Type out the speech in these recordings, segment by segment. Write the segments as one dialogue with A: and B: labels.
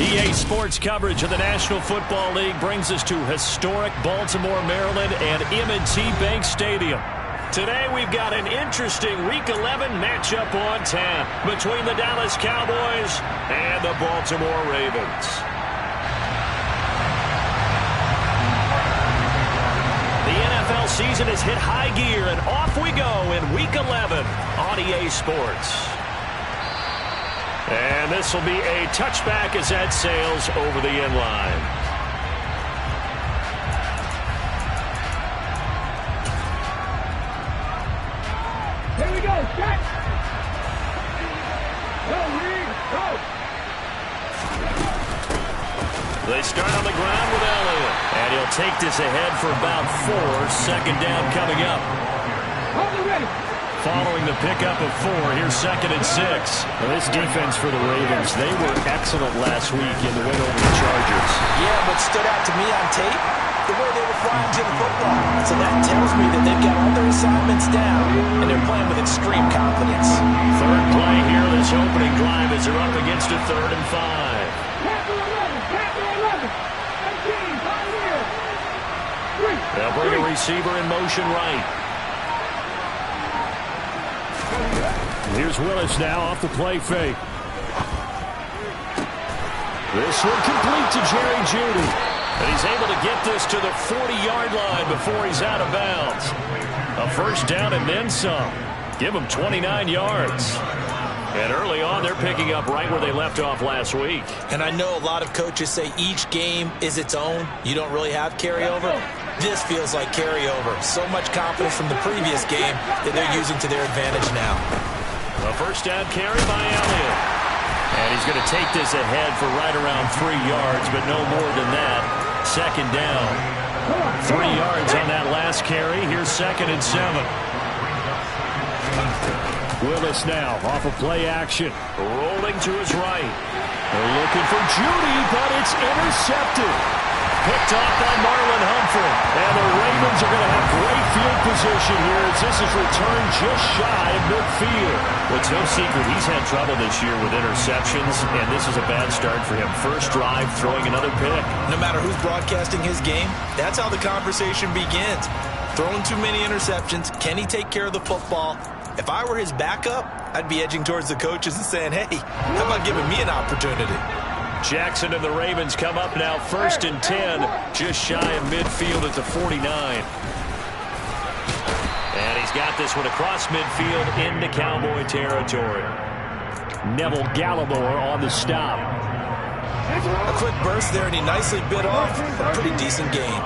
A: EA Sports coverage of the National Football League brings us to historic Baltimore, Maryland and M&T Bank Stadium. Today we've got an interesting Week 11 matchup on tap between the Dallas Cowboys and the Baltimore Ravens. The NFL season has hit high gear, and off we go in Week 11 on EA Sports. And this will be a touchback as that sails over the end line.
B: Here we go, set! Go, Reed, go!
A: They start on the ground with Elliott. And he'll take this ahead for about 4. Second down coming up.
B: Hold the ready.
A: Following the pickup of 4, here's 2nd and 6.
C: Well, this defense for the Ravens, they were excellent last week in the win over the Chargers.
D: Yeah, what stood out to me on tape, the way they were flying to the football. So that tells me that they've got all their assignments down, and they're playing with extreme confidence.
A: Third play here, this opening drive as they're up against a 3rd and 5.
B: Tackle 11, tackle 11. 18, right here. 3.
A: They'll bring a receiver in motion right.
C: Here's Willis now off the play fake. This one complete to Jerry Jeudy.
A: And he's able to get this to the 40-yard line before he's out of bounds. A first down and then some. Give him 29 yards. And early on, they're picking up right where they left off last week.
D: And I know a lot of coaches say each game is its own. You don't really have carryover. This feels like carryover. So much confidence from the previous game that they're using to their advantage now.
A: A first down carry by Elliott. And he's going to take this ahead for right around 3 yards, but no more than that. Second down. 3 yards on that last carry. Here's 2nd and 7.
C: Willis now off of play action.
A: Rolling to his right.
C: They're looking for Jeudy, but it's intercepted.
A: Picked off by Marlon Humphrey.
C: And the Ravens are going to have great field position here as this is returned just shy of midfield.
A: Well, it's no secret he's had trouble this year with interceptions, and this is a bad start for him. First drive, throwing another pick.
D: No matter who's broadcasting his game, that's how the conversation begins. Throwing too many interceptions. Can he take care of the football? If I were his backup, I'd be edging towards the coaches and saying, hey, how about giving me an opportunity?
A: Jackson and the Ravens come up now 1st and 10, just shy of midfield at the 49. And he's got this one across midfield into Cowboy territory.
C: Neville Gallimore on the stop.
D: A quick burst there, and he nicely bit off a pretty decent gain.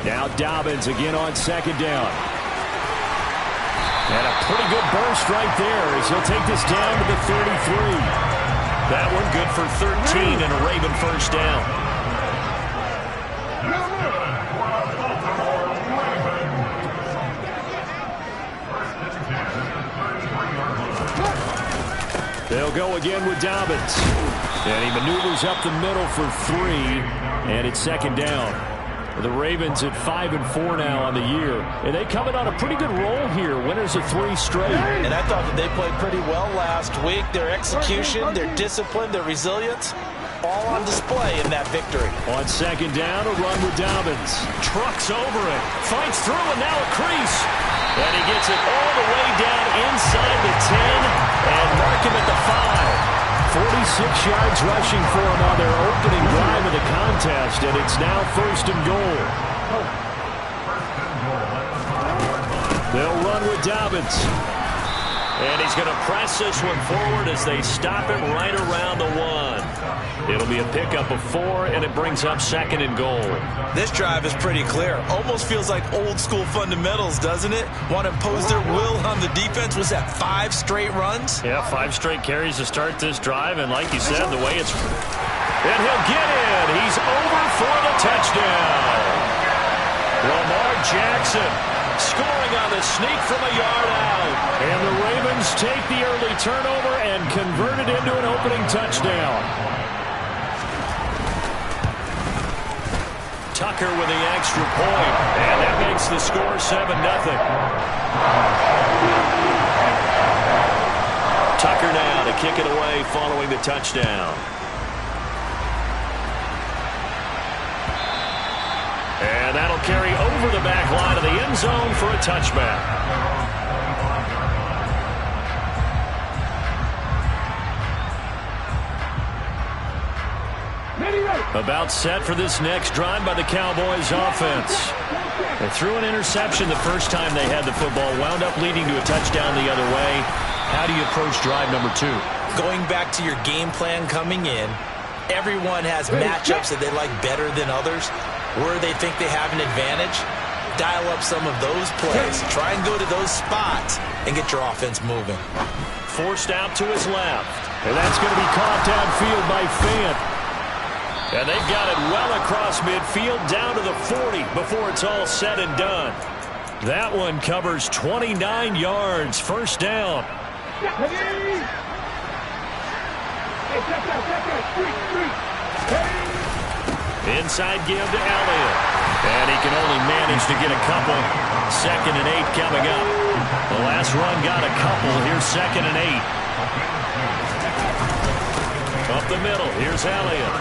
C: Now Dobbins again on 2nd down. And a pretty good burst right there as he'll take this down to the 33.
A: That one good for 13 and a Raven first down.
C: They'll go again with Dobbins. And he maneuvers up the middle for 3. And it's 2nd down. The Ravens at 5-4 now on the year. And they coming on a pretty good roll here. Winners of 3 straight.
D: And I thought that they played pretty well last week. Their execution, their discipline, their resilience, all on display in that victory.
C: On 2nd down, a run with Dobbins.
A: Trucks over it. Fights through and now a crease. And he gets it all the way down inside the 10 and mark him at the 5.
C: 46 yards rushing for him on their opening drive of the contest, and it's now 1st and goal. They'll run with Dobbins.
A: And he's going to press this one forward as they stop him right around the 1. It'll be a pickup of 4, and it brings up 2nd and goal.
D: This drive is pretty clear. Almost feels like old school fundamentals, doesn't it? Want to impose their will on the defense. Was that 5 straight runs?
A: Yeah, 5 straight carries to start this drive, and like you said, the way it's... And he'll get in. He's over for the touchdown. Lamar Jackson scoring on the sneak from a yard out.
C: And the Ravens take the early turnover and convert it into an opening touchdown.
A: Tucker with the extra point, and that makes the score 7-0. Tucker now to kick it away following the touchdown. And that'll carry over the back line of the end zone for a touchback. About set for this next drive by the Cowboys offense. They threw an interception the first time they had the football, wound up leading to a touchdown the other way. How do you approach drive number 2?
D: Going back to your game plan coming in, everyone has matchups that they like better than others, where they think they have an advantage. Dial up some of those plays. Try and go to those spots and get your offense moving.
A: Forced out to his left. And that's going to be caught downfield by Fant. And they've got it well across midfield down to the 40 before it's all said and done. That one covers 29 yards. First down. Inside give to Elliott. And he can only manage to get a couple. 2nd and 8 coming up. The last run got a couple. Here's 2nd and 8. Up the middle. Here's Elliott.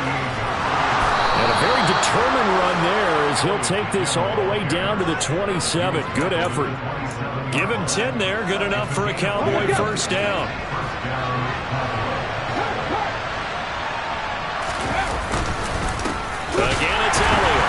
A: And a very determined run there as he'll take this all the way down to the 27. Good effort. Give him 10 there. Good enough for a Cowboy first down. Again, it's Elliott.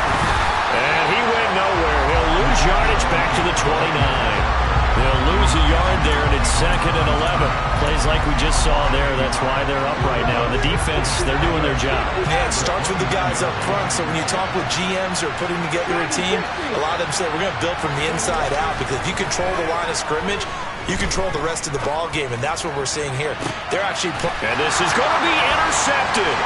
A: And he went nowhere. He'll lose yardage back to the 29. They'll lose a yard there, and it's 2nd and 11. Plays like we just saw there. That's why they're up right now. The defense, they're doing their job.
D: Yeah, it starts with the guys up front. So when you talk with GMs who are putting together a team, a lot of them say we're going to build from the inside out, because if you control the line of scrimmage, you control the rest of the ball game, and that's what we're seeing here. They're actually
A: and this is going to be intercepted.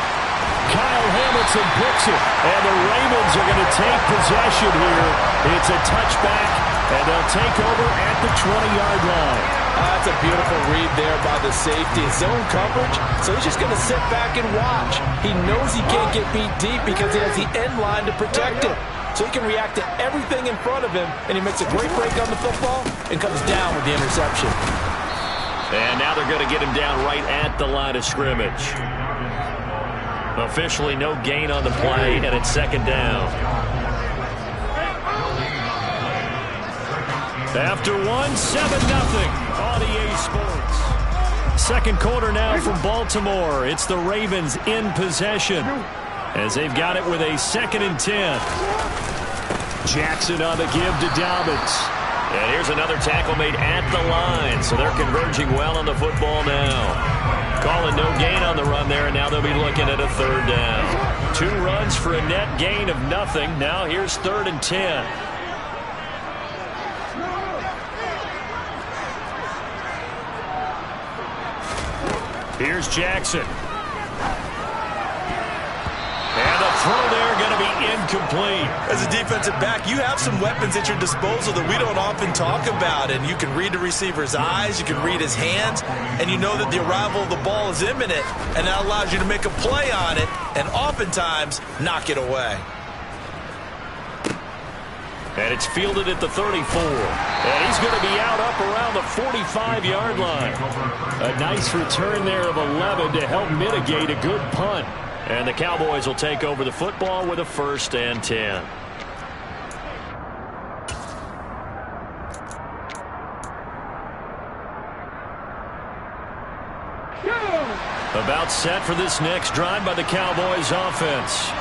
A: Kyle Hamilton picks it, and the Ravens are going to take possession here. It's a touchback, and they'll take over at the 20-yard line.
E: That's a beautiful read there by the safety. Zone coverage, so he's just going to sit back and watch. He knows he can't get beat deep because he has the end line to protect him. So he can react to everything in front of him, and he makes a great break on the football and comes down with the interception.
A: And now they're going to get him down right at the line of scrimmage. Officially no gain on the play, and it's 2nd down. After 1, 7-0 on EA Sports. Second quarter now from Baltimore. It's the Ravens in possession as they've got it with a 2nd and 10. Jackson on the give to Dobbins. And here's another tackle made at the line, so they're converging well on the football now. Calling no gain on the run there, and now they'll be looking at a 3rd down. 2 runs for a net gain of nothing. Now here's 3rd and 10. Here's Jackson. And the throw there going to be incomplete.
D: As a defensive back, you have some weapons at your disposal that we don't often talk about. And you can read the receiver's eyes, you can read his hands, and you know that the arrival of the ball is imminent. And that allows you to make a play on it and oftentimes knock it away.
A: And it's fielded at the 34. And he's going to be out up around the 45-yard line. A nice return there of 11 to help mitigate a good punt. And the Cowboys will take over the football with a 1st and 10. About set for this next drive by the Cowboys offense.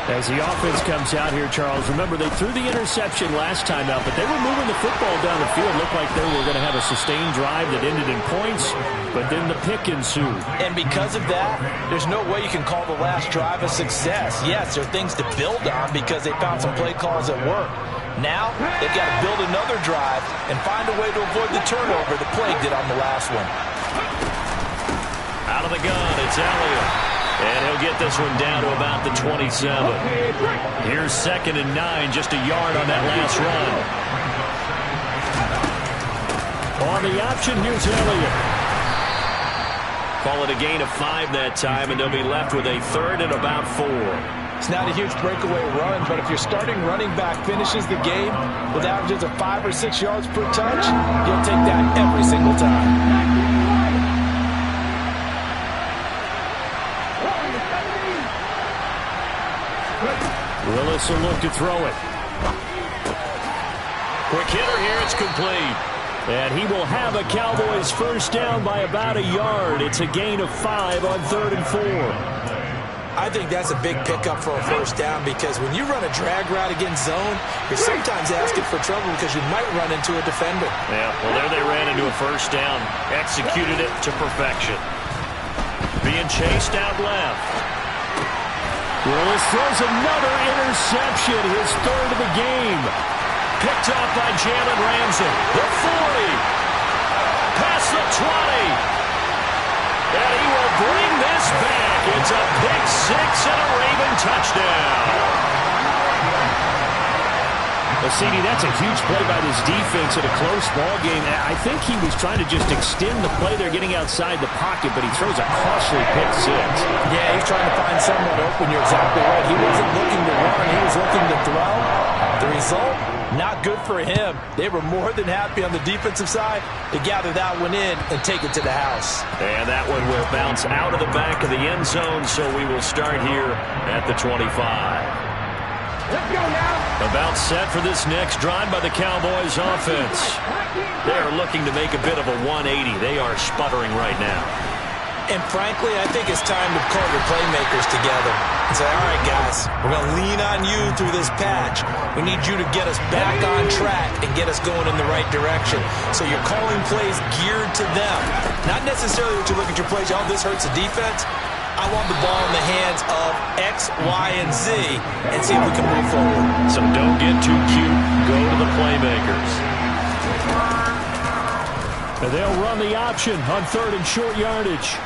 A: As the offense comes out here, Charles, remember they threw the interception last time out, but they were moving the football down the field. Looked like they were going to have a sustained drive that ended in points, but then the pick ensued.
E: And because of that, there's no way you can call the last drive a success. Yes, there are things to build on because they found some play calls that work. Now, they've got to build another drive and find a way to avoid the turnover that plagued it on the last one.
A: Out of the gun, it's Elliott. And he'll get this one down to about the 27. Here's 2nd and 9, just a yard on that last run. On the option, here's Elliott. Call it a gain of 5 that time, and they'll be left with a 3rd and about 4.
E: It's not a huge breakaway run, but if your starting running back finishes the game with averages of 5 or 6 yards per touch, you'll take that every single time.
C: Davis will look to throw it.
A: Quick hitter here. It's complete.
C: And he will have a Cowboys first down by about a yard. It's a gain of 5 on 3rd and 4.
D: I think that's a big pickup for a first down because when you run a drag route against zone, you're sometimes asking for trouble because you might run into a defender.
A: Yeah, well, there they ran into a first down. Executed it to perfection. Being chased out left.
C: Willis throws another interception, his 3rd of the game.
A: Picked off by Jalen Ramsey. The 40. Past the 20. And he will bring this back. It's a pick 6 and a Raven touchdown.
C: Well, CD, that's a huge play by this defense in a close ball game. I think he was trying to just extend the play. They're getting outside the pocket, but he throws a costly pick 6.
E: Yeah, he's trying to find someone open. You're exactly right. He wasn't looking to run. He was looking to throw. The result, not good for him. They were more than happy on the defensive side to gather that one in and take it to the house.
A: And that one will bounce out of the back of the end zone, so we will start here at the 25.
B: Let's go now.
A: About set for this next drive by the Cowboys offense. They are looking to make a bit of a 180. They are sputtering right now.
D: And frankly, I think it's time to call your playmakers together and say, all right, guys, we're going to lean on you through this patch. We need you to get us back on track and get us going in the right direction. So you're calling plays geared to them. Not necessarily what you look at your plays, oh, this hurts the defense. I want the ball in the hands of X, Y, and Z and see if we can move forward.
A: So don't get too cute. Go to the playmakers.
C: And they'll run the option on 3rd and short yardage.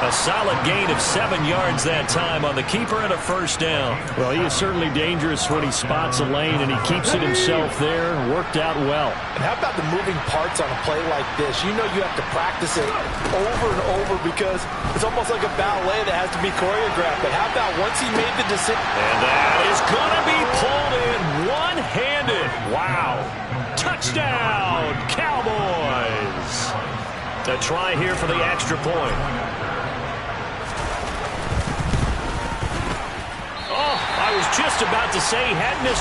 A: A solid gain of 7 yards that time on the keeper and a first down.
C: Well, he is certainly dangerous when he spots a lane, and he keeps it himself there. Worked out well.
E: And how about the moving parts on a play like this? You know you have to practice it over and over because it's almost like a ballet that has to be choreographed. But how about once he made the decision?
A: And that is going to be pulled in one-handed. Wow. Touchdown, Cowboys. A try here for the extra point. I was just about to say, hadn't